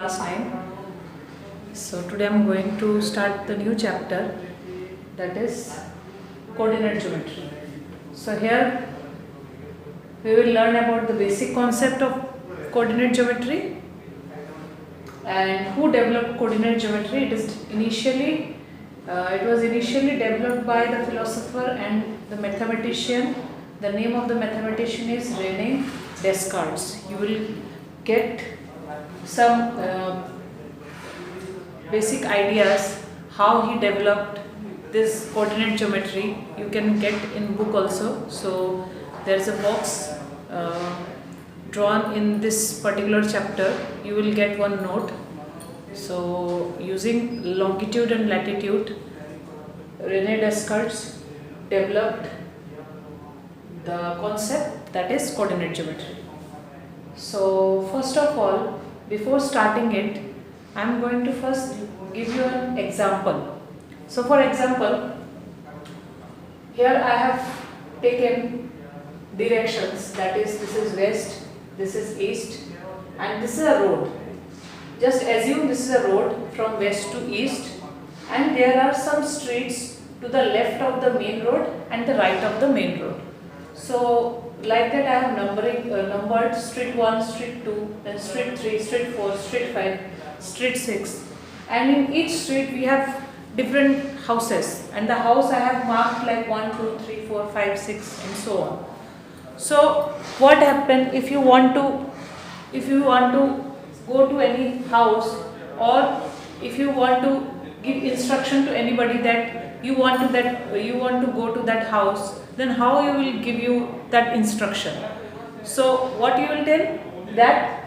Class 9. So today I'm going to start the new chapter, that is coordinate geometry. So here we will learn about the basic concept of coordinate geometry and who developed coordinate geometry. It was initially developed by the philosopher and the mathematician. The name of the mathematician is René Descartes. You will get some basic ideas how he developed this coordinate geometry. You can get in book also. So there is a box drawn in this particular chapter. You will get one note. So using longitude and latitude, René Descartes developed the concept that is coordinate geometry. So first of all, before starting it, I am going to first give you an example. So for example, here I have taken directions, that is, this is west, this is east, and this is a road. Just assume this is a road from west to east, and there are some streets to the left of the main road and the right of the main road. So like that I have numbered street 1, street 2, then street 3, street 4, street 5, street 6, and in each street we have different houses, and the house I have marked like 1, 2, 3, 4, 5, 6 and so on. So what happens if you want to go to any house, or if you want to give instruction to anybody that you want to go to that house, then how you will give you that instruction? So what you will tell, that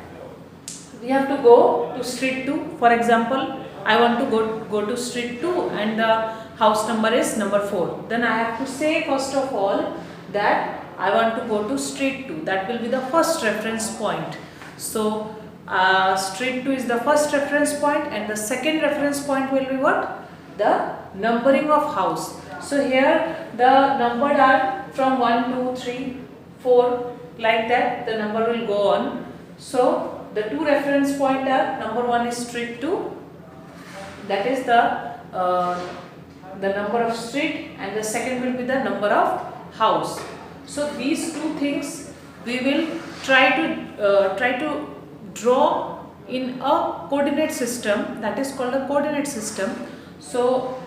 we have to go to street 2. For example, I want to go to street 2 and the house number is number 4. Then I have to say first of all that I want to go to street 2. That will be the first reference point. So street 2 is the first reference point, and the second reference point will be what? The numbering of house. So here the numbered are from 1, 2, 3, 4, like that the number will go on. So the two reference point are, number 1 is street 2, that is the number of street, and the second will be the number of house. So these two things we will try to draw in a coordinate system, that is called a coordinate system. So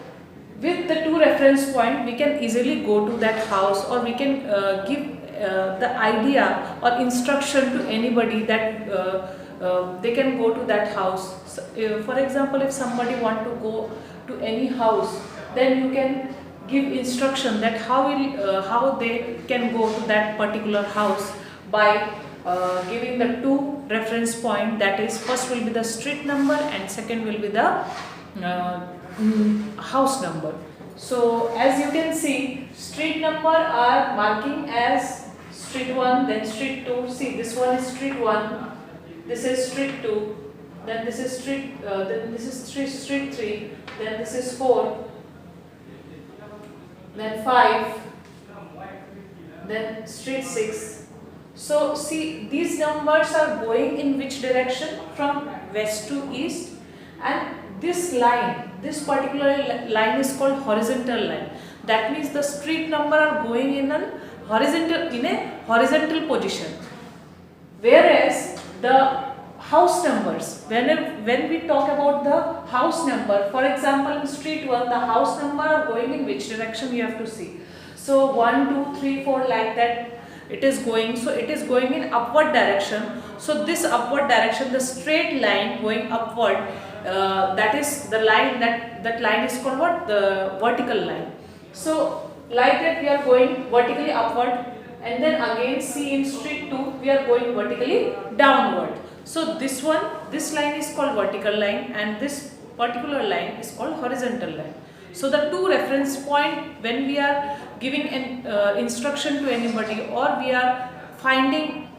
with the two reference point we can easily go to that house, or we can give the idea or instruction to anybody that they can go to that house. So, for example, if somebody want to go to any house, then you can give instruction that how they can go to that particular house by giving the two reference point, that is, first will be the street number and second will be the house number. So as you can see, street number are marking as street 1, then street 2. See, this one is street 1, this is street 2, then this is street 3, then this is 4, then 5, then street 6. So see, these numbers are going in which direction? From west to east, and this line, this particular line is called horizontal line. That means the street number are going in a horizontal position, whereas the house numbers, when we talk about the house number, for example in street 1 the house number are going in which direction, you have to see. So 1, 2, 3, 4, like that it is going. So it is going in upward direction. So this upward direction, the straight line going upward, that is the line, that line is called what? The vertical line. So like that we are going vertically upward, and then again see in street 2 we are going vertically downward. So this line is called vertical line, and this particular line is called horizontal line. So the two reference point, when we are giving an instruction to anybody, or we are finding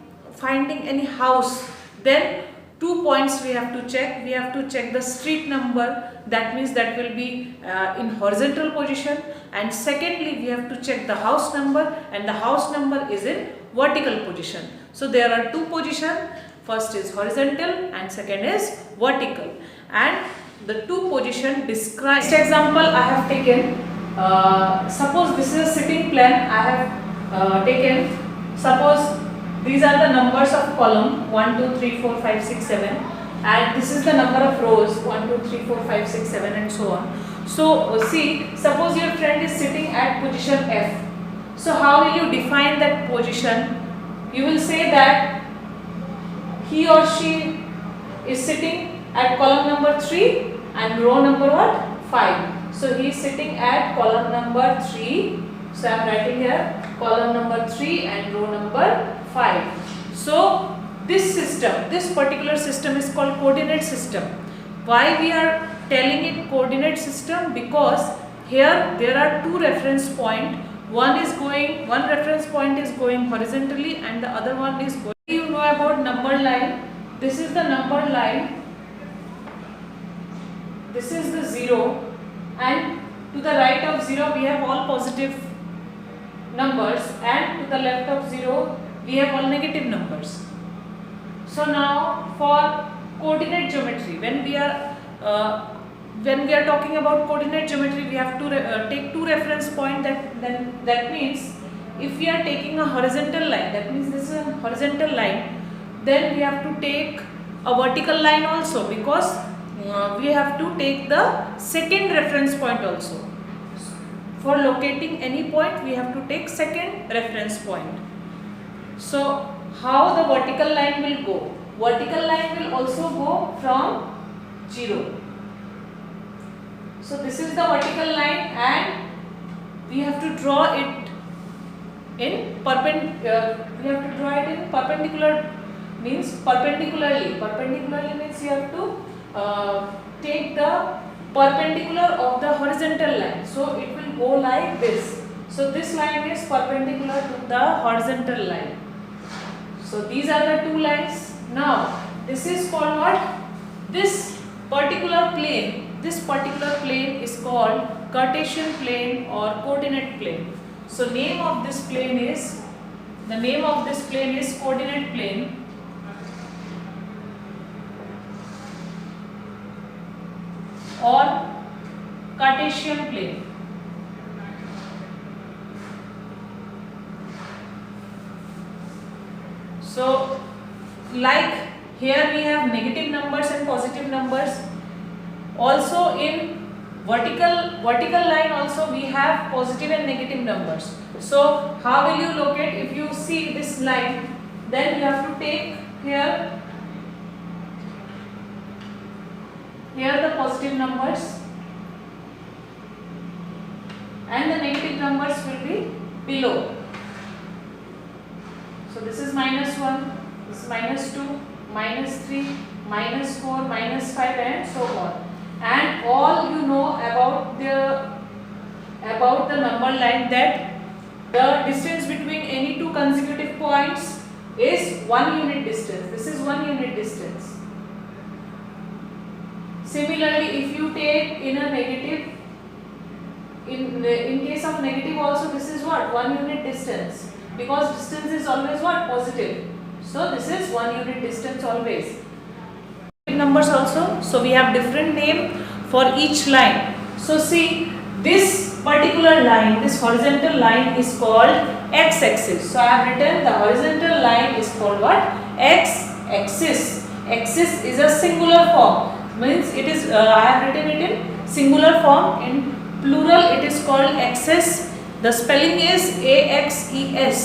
any house, then 2 points we have to check. We have to check the street number, that means that will be in horizontal position, and secondly we have to check the house number, and the house number is in vertical position. So there are two positions. First is horizontal and second is vertical, and the two position describe. Next example I have taken, suppose this is a sitting plan. I have taken, suppose these are the numbers of column 1, 2, 3, 4, 5, 6, 7, and this is the number of rows 1, 2, 3, 4, 5, 6, 7 and so on. So see, suppose your friend is sitting at position F. So how will you define that position? You will say that he or she is sitting at column number 3 and row number what? 5. So he is sitting at column number 3. So I am writing here column number 3 and row number 5. So this system, this particular system is called coordinate system. Why we are telling it coordinate system? Because here there are two reference point. One reference point is going horizontally and the other one is going. You know about number line. This is the number line. This is the 0, and to the right of 0 we have all positive numbers, and to the left of 0 we have all negative numbers. So now for coordinate geometry, when we are talking about coordinate geometry, we have to take two reference point. That means if we are taking a horizontal line, that means this is a horizontal line, then we have to take a vertical line also, because we have to take the second reference point also. For locating any point we have to take second reference point. So how the vertical line will go? Vertical line will also go from 0. So this is the vertical line, and we have to draw it in perpendicular, means perpendicularly. Perpendicularly means you have to take the perpendicular of the horizontal line. So it will go like this. So this line is perpendicular to the horizontal line. So these are the two lines. Now this is called what? This particular plane is called Cartesian plane or coordinate plane. So name of this plane is coordinate plane, or Cartesian plane. So like here we have negative numbers and positive numbers. Also in vertical line also we have positive and negative numbers. So how will you locate? If you see this line, then you have to take here the positive numbers and the negative numbers will be below. So this is -1, this is -2, -3, -4, -5 and so on. And all you know about the number line, that the distance between any two consecutive points is 1 unit distance. This is 1 unit distance. Similarly, if you take in a negative, in case of negative also, this is what? 1 unit distance, because distance is always what? Positive. So this is 1 unit distance always. Numbers also, so we have different name for each line. So see, this particular line, this horizontal line is called x-axis. So I have written the horizontal line is called what? X-axis. Axis is a singular form, means it is I have written it in singular form. In plural it is called axis. The spelling is AXES.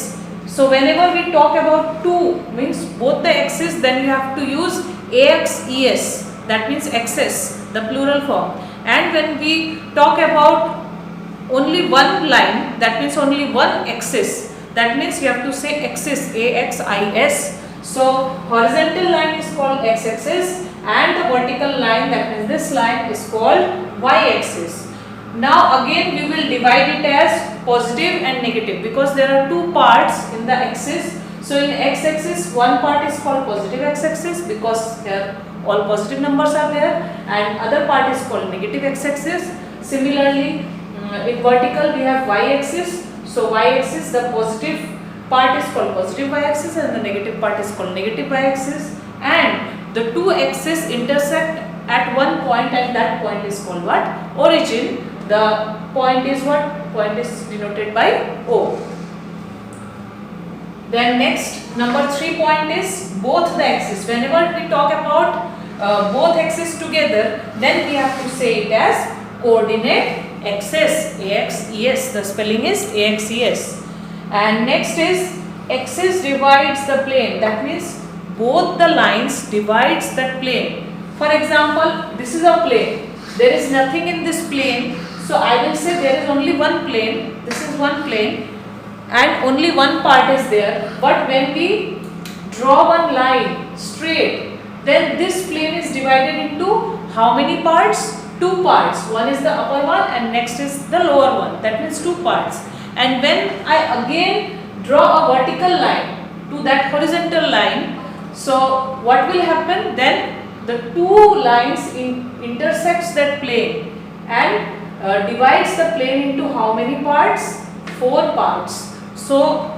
So whenever we talk about two, means both the axis, then you have to use AXES, that means axis, the plural form. And when we talk about only one line, that means only one axis, that means you have to say axis, AXIS. So horizontal line is called x-axis, and the vertical line, that means this line, is called y-axis. Now again we will divide it as positive and negative, because there are two parts in the axis. So in x-axis, one part is called positive x-axis, because here all positive numbers are there, and other part is called negative x-axis. Similarly, in vertical we have y-axis. So y-axis, the positive part is called positive y-axis and the negative part is called negative y-axis. and the two axes intersect at one point, and that point is called what? Origin. The point is what? Point is denoted by O. Then next, number 3 point is both the axes. Whenever we talk about both axes together, then we have to say it as coordinate axis, AXES. The spelling is AXES. And next is axis divides the plane. That means both the lines divides that plane. For example, this is a plane. There is nothing in this plane. So I will say there is only one plane. This is one plane. And only one part is there, but when we draw one line straight, then this plane is divided into how many parts? Two parts. One is the upper one and next is the lower one. That means two parts. And when I again draw a vertical line to that horizontal line, so what will happen? Then the two lines intersects that plane and divides the plane into how many parts? Four parts. So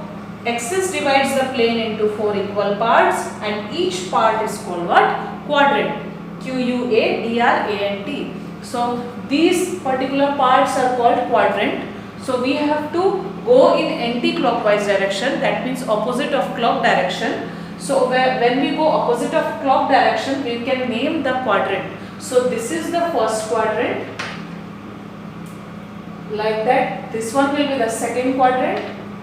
axis divides the plane into four equal parts, and each part is called what? Quadrant. QUADRANT. So these particular parts are called quadrant. So we have to go in anti-clockwise direction. That means opposite of clock direction. So when we go opposite of clock direction, we can name the quadrant. So this is the first quadrant. Like that. This one will be the second quadrant.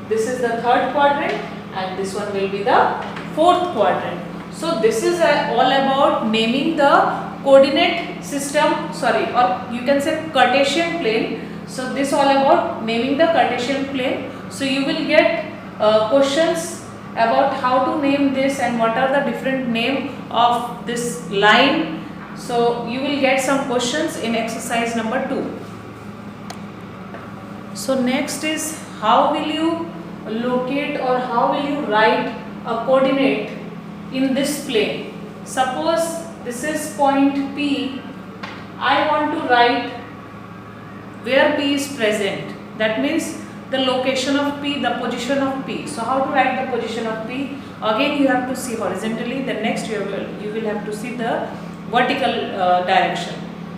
This is the third quadrant, and this one will be the fourth quadrant. So this is all about naming the coordinate system, or you can say Cartesian plane. So this all about naming the Cartesian plane. So you will get questions about how to name this and what are the different name of this line. So you will get some questions in exercise number 2. So next is, how will you locate or how will you write a coordinate in this plane? Suppose this is point P. I want to write where P is present. That means the location of P, the position of P. So how to write the position of P? Again you have to see horizontally. The next you will have to see the vertical direction.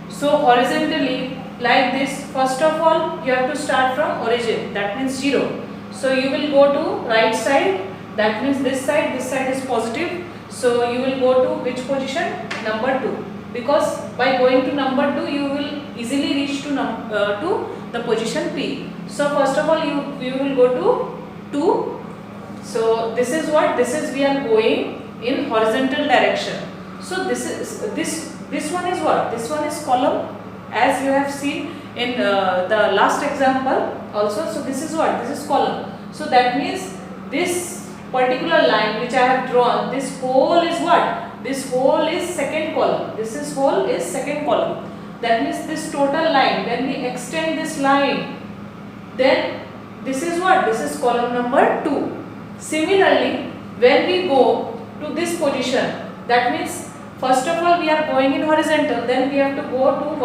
So horizontally, like this, first of all you have to start from origin. That means 0. So you will go to right side. That means this side is positive. So you will go to which position? Number 2. Because by going to number 2, you will easily reach to the position P. So first of all, you will go to 2. So this is what? This is we are going in horizontal direction. So this one is what? This one is column, as you have seen in the last example also. So this is what? This is column. So that means this particular line which I have drawn, this whole is what? This whole is second column. This is whole is second column. That means this total line, when we extend this line, then this is what? This is column number 2. Similarly, when we go to this position, that means first of all we are going in horizontal, then we have to go to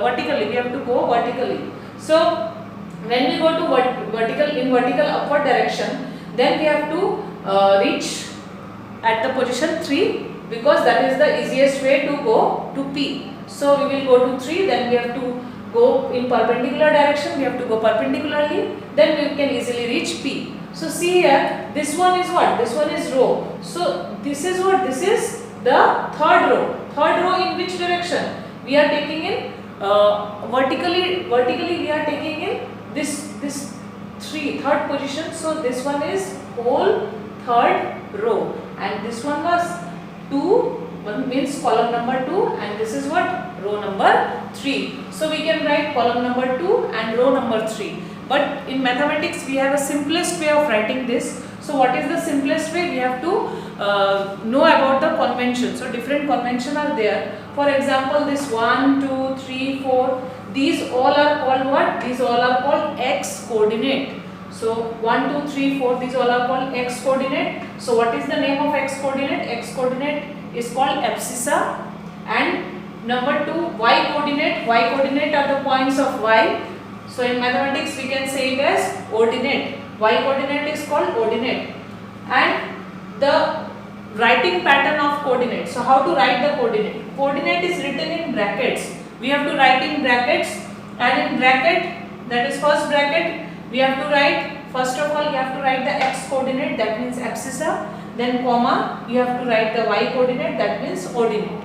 vertically. We have to go vertically. So when we go to vertical upward direction, then we have to reach at the position 3, because that is the easiest way to go to P. So we will go to 3, then we have to go in perpendicular direction, we have to go perpendicularly, then we can easily reach P. So see here, this one is what? This one is row. So this is what? This is the third row. Third row in which direction? We are taking in vertically we are taking in this third position. So this one is whole third row, and this one was 2, one means column number 2, and this is what? Row number 3. So we can write column number 2 and row number 3. But in mathematics we have a simplest way of writing this. So what is the simplest way? We have to know about the convention. So different convention are there. For example, this 1, 2, 3, 4, these all are called what? These all are called x coordinate. So 1, 2, 3, 4, these all are called x coordinate. So what is the name of x coordinate? X coordinate is called abscissa. And number 2, y coordinate. Y coordinate are the points of y. So in mathematics we can say it as ordinate. Y coordinate is called ordinate. And the writing pattern of coordinate. So how to write the coordinate? Coordinate is written in brackets. We have to write in brackets, and in bracket, that is first bracket, we have to write, first of all you have to write the x coordinate, that means abscissa, then comma, you have to write the y coordinate, that means ordinate.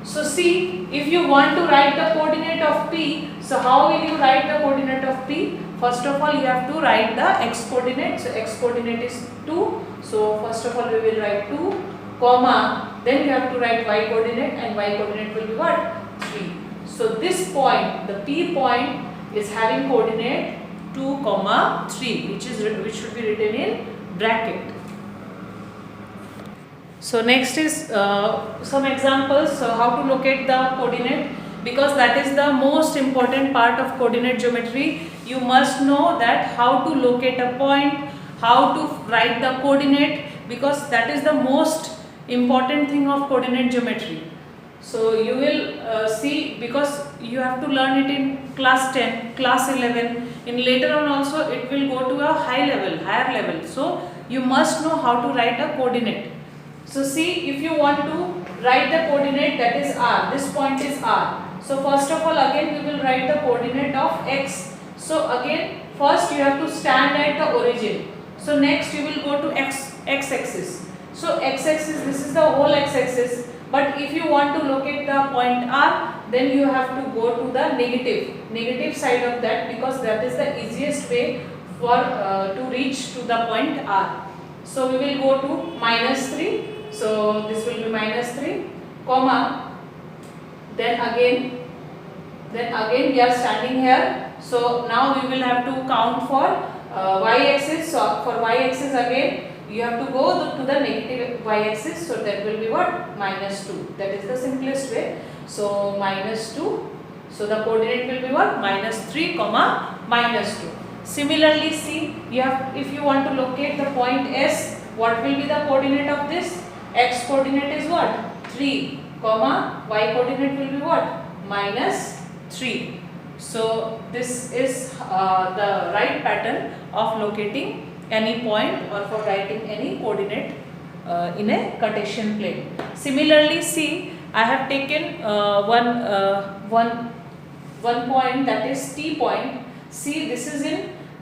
So see, if you want to write the coordinate of P, so how will you write the coordinate of P? First of all you have to write the x coordinate, so x coordinate is 2, so first of all we will write 2, comma, then you have to write y coordinate, and y coordinate will be what? 3. So this point, the P point is having coordinate 2, 3, which should be written in bracket. So next is some examples, so how to locate the coordinate, because that is the most important part of coordinate geometry. You must know that how to locate a point, how to write the coordinate, because that is the most important thing of coordinate geometry. So you will see, because you have to learn it in class 10, class 11, in later on also it will go to a higher level. So you must know how to write a coordinate. So see, if you want to write the coordinate, that is r, this point is r. So first of all again we will write the coordinate of x. So again first you have to stand at the origin. So next you will go to x axis. So x axis, this is the whole x axis. But if you want to locate the point r, then you have to go to the negative side of that, because that is the easiest way for to reach to the point r. So we will go to -3. So this will be -3, comma, then again we are standing here. So now we will have to count for y-axis. So for y-axis again you have to go to the negative y-axis. So that will be what? -2. That is the simplest way. So -2. So the coordinate will be what? -3, -2. Similarly, see, if you want to locate the point S, what will be the coordinate of this? X coordinate is what? 3, y coordinate will be what? -3. So this is the right pattern of locating any point or for writing any coordinate in a Cartesian plane. Similarly, see, I have taken one point, that is T point. See,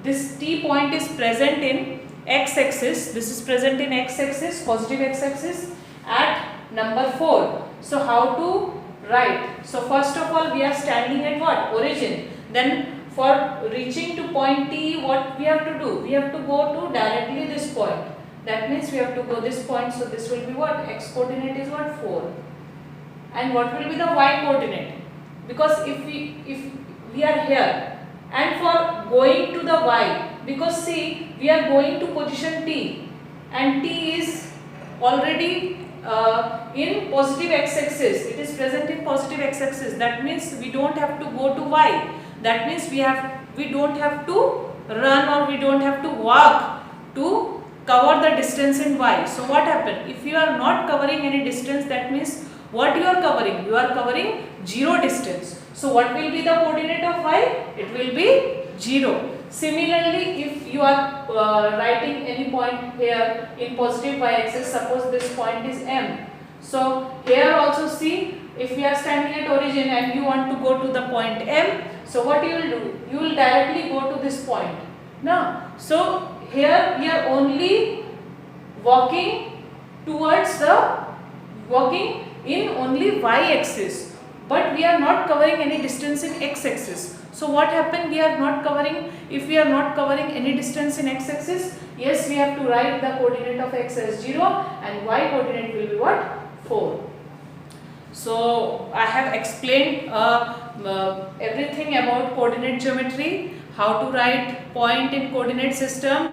this T point is present in x-axis. This is present in x-axis, positive x-axis at number 4. So how to write? So first of all we are standing at what? Origin. Then for reaching to point T, what we have to do? We have to go to directly this point. That means we have to go this point. So this will be what? X coordinate is what? 4. And what will be the y coordinate? Because if we are here, and for going to the y, because see, we are going to position T, and T is already in positive x-axis. It is present in positive x-axis. That means we don't have to go to y. That means we don't have to run, or we don't have to walk to cover the distance in y. So what happened? If you are not covering any distance, that means what you are covering? You are covering 0 distance. So what will be the coordinate of y? It will be 0. Similarly, if you are writing any point here in positive y-axis, suppose this point is M. So here also see, if we are standing at origin and you want to go to the point M, so what you will do? You will directly go to this point. Now, so here we are only walking in only y-axis, but we are not covering any distance in x-axis. So what happened? If we are not covering any distance in x-axis, yes, we have to write the coordinate of x as 0 and y coordinate will be what? 4. So I have explained everything about coordinate geometry, how to write point in coordinate system.